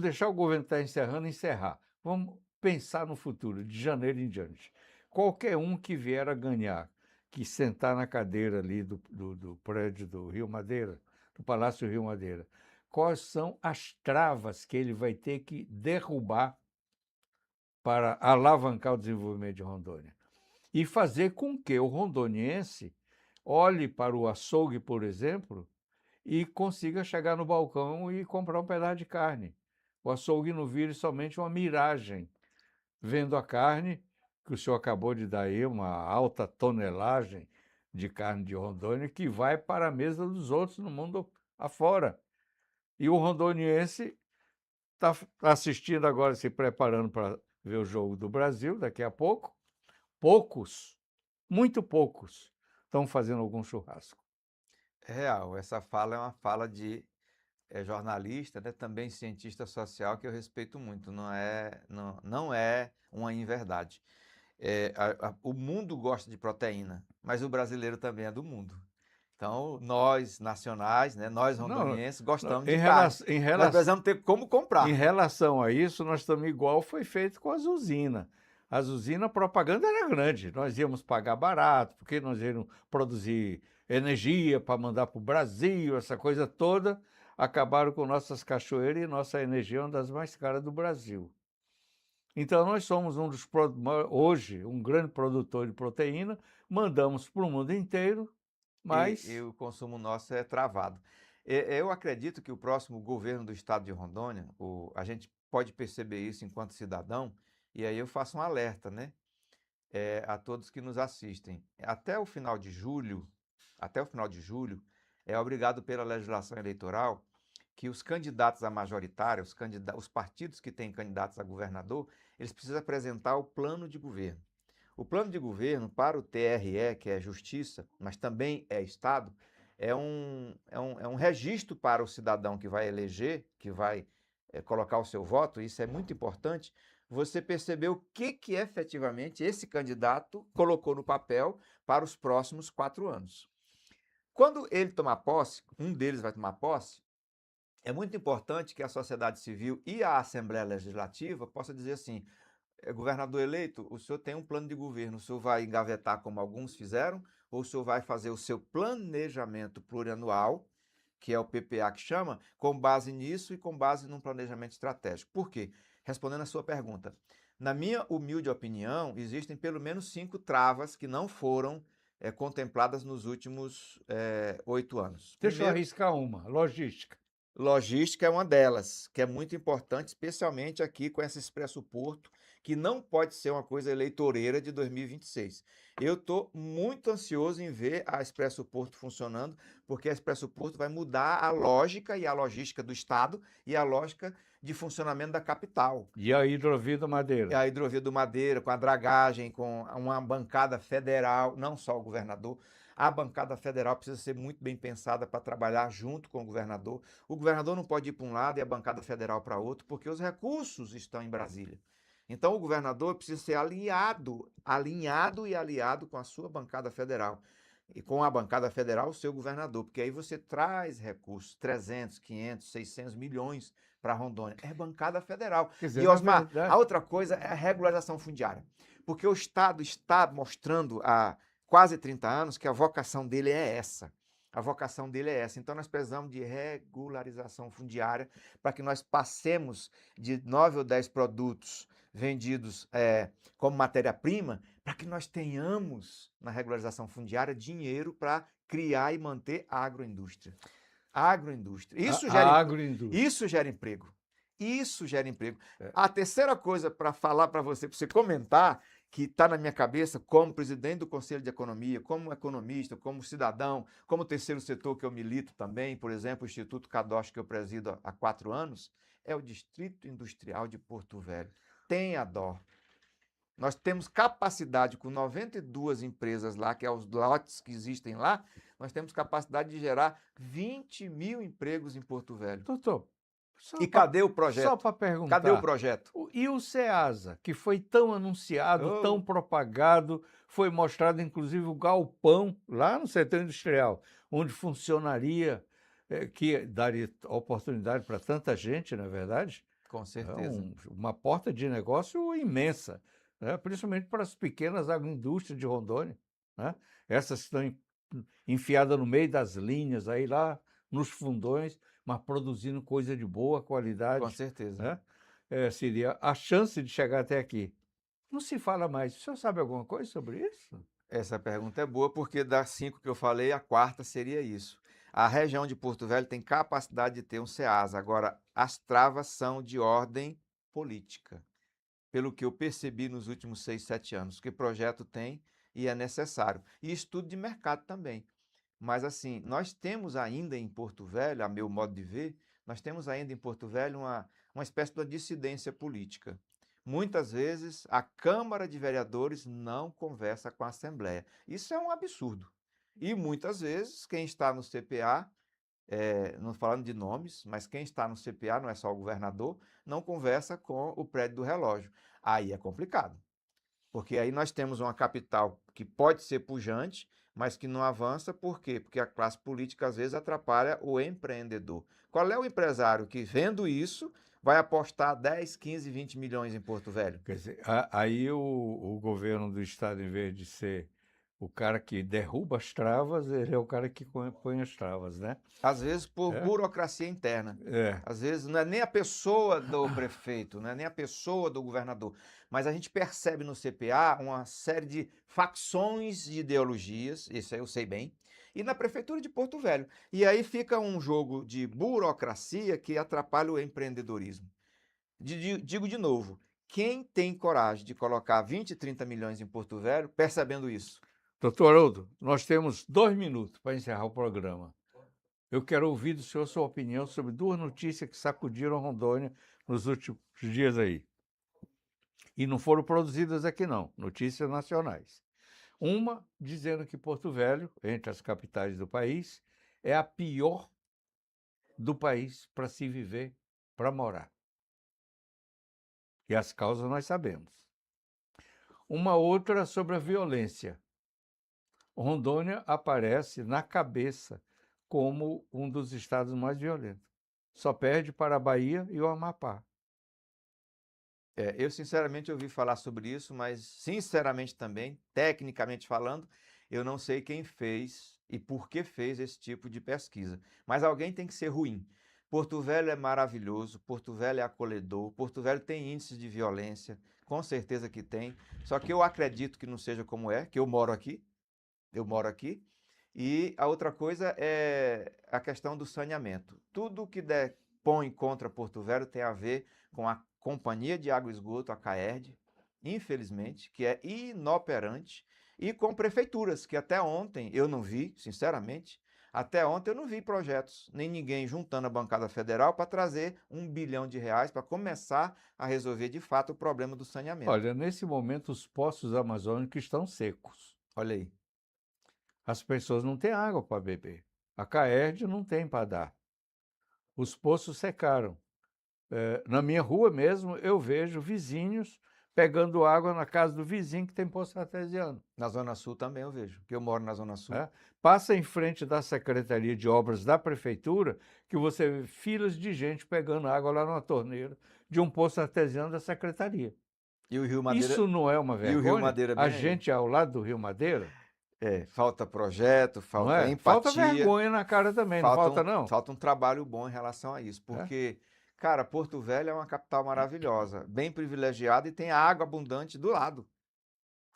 deixar o governo estar encerrando, encerrar. Vamos pensar no futuro, de janeiro em diante. Qualquer um que vier a ganhar, que sentar na cadeira ali do prédio do Rio Madeira, do Palácio Rio Madeira, quais são as travas que ele vai ter que derrubar para alavancar o desenvolvimento de Rondônia? E fazer com que o rondoniense olhe para o açougue, por exemplo, e consiga chegar no balcão e comprar um pedaço de carne. O açougue não vire somente uma miragem, vendo a carne, que o senhor acabou de dar aí, uma alta tonelagem de carne de Rondônia, que vai para a mesa dos outros no mundo afora. E o rondoniense está assistindo agora, se preparando para ver o jogo do Brasil daqui a pouco. Poucos, muito poucos, estão fazendo algum churrasco. É real, essa fala é uma fala de jornalista, né, também cientista social que eu respeito muito, não é uma inverdade. O mundo gosta de proteína, mas o brasileiro também é do mundo. Então, nós nacionais, né, nós Não, rondonienses, gostamos em de carne. relação, em Nós relação, precisamos ter como em comprar. relação a isso, nós estamos igual foi feito com as usinas. As usinas, a propaganda era grande. Nós íamos pagar barato, porque nós íamos produzir energia para mandar para o Brasil, essa coisa toda. Acabaram com nossas cachoeiras e nossa energia é uma das mais caras do Brasil. Então, nós somos hoje um grande produtor de proteína, mandamos para o mundo inteiro, E mas o consumo nosso é travado. Eu acredito que o próximo governo do estado de Rondônia, a gente pode perceber isso enquanto cidadão, e aí eu faço um alerta, né? A todos que nos assistem. Até o final de julho, é obrigado pela legislação eleitoral que os candidatos a majoritária, os partidos que têm candidatos a governador, eles precisam apresentar o plano de governo. O plano de governo para o TRE, que é Justiça, mas também é Estado, é um registro para o cidadão que vai eleger, que vai colocar o seu voto, isso é muito importante, você perceber o que efetivamente esse candidato colocou no papel para os próximos 4 anos. Quando ele tomar posse, um deles vai tomar posse, é muito importante que a sociedade civil e a Assembleia Legislativa possam dizer assim: governador eleito, o senhor tem um plano de governo, o senhor vai engavetar como alguns fizeram, ou o senhor vai fazer o seu planejamento plurianual, que é o PPA que chama, com base nisso e com base num planejamento estratégico. Por quê? Respondendo a sua pergunta, na minha humilde opinião, existem pelo menos 5 travas que não foram contempladas nos últimos 8 anos. Deixa eu Primeiro, arriscar uma, logística. logística é uma delas, que é muito importante, especialmente aqui com esse Expresso Porto, que não pode ser uma coisa eleitoreira de 2026. Eu estou muito ansioso em ver a Expresso Porto funcionando, porque a Expresso Porto vai mudar a lógica e a logística do Estado e a lógica de funcionamento da capital. E a hidrovia da Madeira. A hidrovia do Madeira, com a dragagem, com uma bancada federal, não só o governador. A bancada federal precisa ser muito bem pensada para trabalhar junto com o governador. O governador não pode ir para um lado e a bancada federal para outro, porque os recursos estão em Brasília. Então, o governador precisa ser alinhado e aliado com a sua bancada federal. E com a bancada federal, o seu governador, porque aí você traz recursos, 300, 500, 600 milhões para Rondônia. É bancada federal. Quer dizer, E, Osmar, verdade, a outra coisa é a regularização fundiária. Porque o Estado está mostrando há quase 30 anos que a vocação dele é essa. A vocação dele é essa. Então, nós precisamos de regularização fundiária para que nós passemos de 9 ou 10 produtos vendidos como matéria-prima, para que nós tenhamos, na regularização fundiária, dinheiro para criar e manter a agroindústria. A agroindústria. a agroindústria. Isso gera emprego. Isso gera emprego. É. A terceira coisa para falar para você comentar, que está na minha cabeça como presidente do Conselho de Economia, como economista, como cidadão, como terceiro setor que eu milito também, por exemplo, o Instituto Cadoche que eu presido há 4 anos, é o Distrito Industrial de Porto Velho. Tenha dó. Nós temos capacidade, com 92 empresas lá, que é os lotes que existem lá, nós temos capacidade de gerar 20 mil empregos em Porto Velho. Doutor, E cadê o projeto? Só para perguntar. Cadê o projeto? E o SEASA, que foi tão anunciado, tão propagado, foi mostrado inclusive o galpão lá no setor industrial, onde funcionaria, que daria oportunidade para tanta gente, na verdade. Com certeza. Uma porta de negócio imensa, né? Principalmente para as pequenas agroindústrias de Rondônia, né? Essas que estão enfiadas no meio das linhas, aí lá nos fundões, mas produzindo coisa de boa qualidade. Com certeza. Né? Seria a chance de chegar até aqui. Não se fala mais. O senhor sabe alguma coisa sobre isso? Essa pergunta é boa, porque das 5 que eu falei, a quarta seria isso. A região de Porto Velho tem capacidade de ter um SEASA. Agora, as travas são de ordem política, pelo que eu percebi nos últimos 6, 7 anos, que projeto tem e é necessário. E estudo de mercado também. Mas, assim, nós temos ainda em Porto Velho, a meu modo de ver, nós temos ainda em Porto Velho uma espécie de dissidência política. Muitas vezes a Câmara de Vereadores não conversa com a Assembleia. Isso é um absurdo. E muitas vezes quem está no CPA, não falando de nomes, mas quem está no CPA, não é só o governador, não conversa com o prédio do relógio. Aí é complicado. Porque aí nós temos uma capital que pode ser pujante, mas que não avança. Por quê? Porque a classe política às vezes atrapalha o empreendedor. Qual é o empresário que, vendo isso, vai apostar 10, 15, 20 milhões em Porto Velho? Quer dizer, aí o governo do estado, em vez de ser o cara que derruba as travas, ele é o cara que põe as travas, né? Às vezes por burocracia interna. Às vezes não é nem a pessoa do prefeito, não é nem a pessoa do governador, mas a gente percebe no CPA uma série de facções de ideologias, isso aí eu sei bem, e na prefeitura de Porto Velho. E aí fica um jogo de burocracia que atrapalha o empreendedorismo. Digo de novo, quem tem coragem de colocar 20, 30 milhões em Porto Velho, percebendo isso? Doutor Haroldo, nós temos 2 minutos para encerrar o programa. Eu quero ouvir do senhor sua opinião sobre duas notícias que sacudiram Rondônia nos últimos dias aí. E não foram produzidas aqui, não, notícias nacionais. Uma dizendo que Porto Velho, entre as capitais do país, é a pior do país para se viver, para morar. E as causas nós sabemos. Uma outra sobre a violência. Rondônia aparece na cabeça como um dos estados mais violentos. Só perde para a Bahia e o Amapá. Eu sinceramente ouvi falar sobre isso, mas sinceramente também, tecnicamente falando, eu não sei quem fez e por que fez esse tipo de pesquisa. Mas alguém tem que ser ruim. Porto Velho é maravilhoso, Porto Velho é acolhedor, Porto Velho tem índices de violência, com certeza que tem. Só que eu acredito que não seja como é, que eu moro aqui. E a outra coisa é a questão do saneamento. Tudo que põe contra Porto Velho tem a ver com a Companhia de Água e Esgoto, a CAERD, infelizmente, que é inoperante, e com prefeituras, que até ontem eu não vi, sinceramente, até ontem eu não vi projetos, nem ninguém juntando a bancada federal para trazer R$ 1 bilhão para começar a resolver de fato o problema do saneamento. Olha, nesse momento os poços amazônicos estão secos. Olha aí. As pessoas não têm água para beber. A CAERD não tem para dar. Os poços secaram. Na minha rua mesmo, eu vejo vizinhos pegando água na casa do vizinho que tem poço artesiano. Na Zona Sul também eu vejo, que eu moro na Zona Sul. Passa em frente da Secretaria de Obras da Prefeitura, que você vê filas de gente pegando água lá numa torneira de um poço artesiano da Secretaria. E o Rio Madeira, Isso não é uma e o Rio vergonha? Madeira A bem aí. gente ao lado do Rio Madeira, Falta projeto, não falta é? Falta empatia, vergonha na cara também, não falta não? falta um trabalho bom em relação a isso, porque, cara, Porto Velho é uma capital maravilhosa, bem privilegiada e tem água abundante do lado.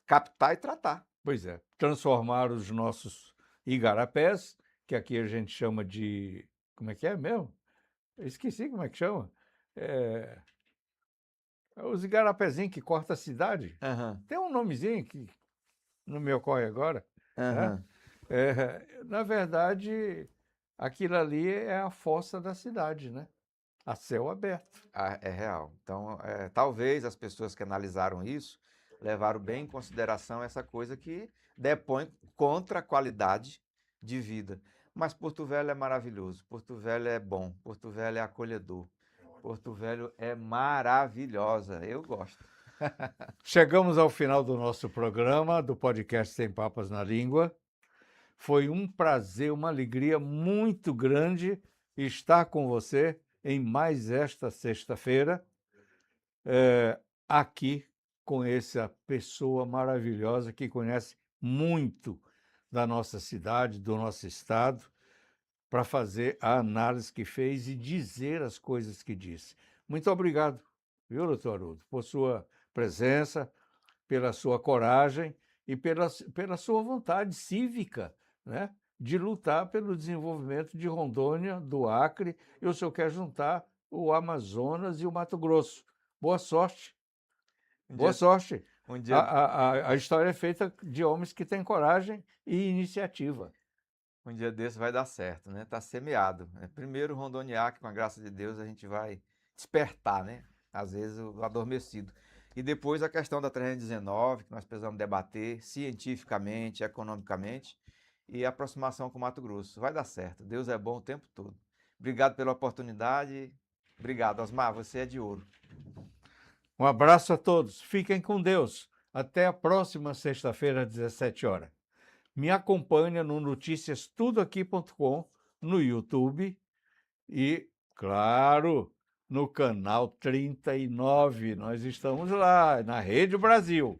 Captar e tratar. Pois é, transformar os nossos igarapés, que aqui a gente chama de... Como é que é mesmo? Eu esqueci como é que chama. Os igarapézinhos que cortam a cidade. Aham, Tem um nomezinho que não me ocorre agora. aham. Na verdade, aquilo ali é a fossa da cidade, né? A céu aberto. É real. Então, talvez as pessoas que analisaram isso levaram bem em consideração essa coisa que depõe contra a qualidade de vida. Mas Porto Velho é maravilhoso, Porto Velho é bom, Porto Velho é acolhedor, Porto Velho é maravilhosa, eu gosto. Chegamos ao final do nosso programa, do podcast Sem Papas na Língua. Foi um prazer, uma alegria muito grande estar com você em mais esta sexta-feira, aqui com essa pessoa maravilhosa que conhece muito da nossa cidade, do nosso estado, para fazer a análise que fez e dizer as coisas que disse. Muito obrigado, viu, doutor Haroldo, por sua presença, pela sua coragem e pela sua vontade cívica, né, de lutar pelo desenvolvimento de Rondônia, do Acre, e o senhor quer juntar o Amazonas e o Mato Grosso. Boa sorte. Boa sorte. Um dia, A história é feita de homens que têm coragem e iniciativa. um dia desse vai dar certo, né? Tá semeado. Primeiro Rondônia, que com a graça de Deus a gente vai despertar, né? Às vezes o adormecido. E depois a questão da 319, que nós precisamos debater cientificamente, economicamente, e a aproximação com o Mato Grosso. Vai dar certo. Deus é bom o tempo todo. Obrigado pela oportunidade. Obrigado, Osmar. Você é de ouro. Um abraço a todos. Fiquem com Deus. Até a próxima sexta-feira, às 17 horas. Me acompanha no noticiastudoaqui.com, no YouTube e, claro, no canal 39. Nós estamos lá, na Rede Brasil.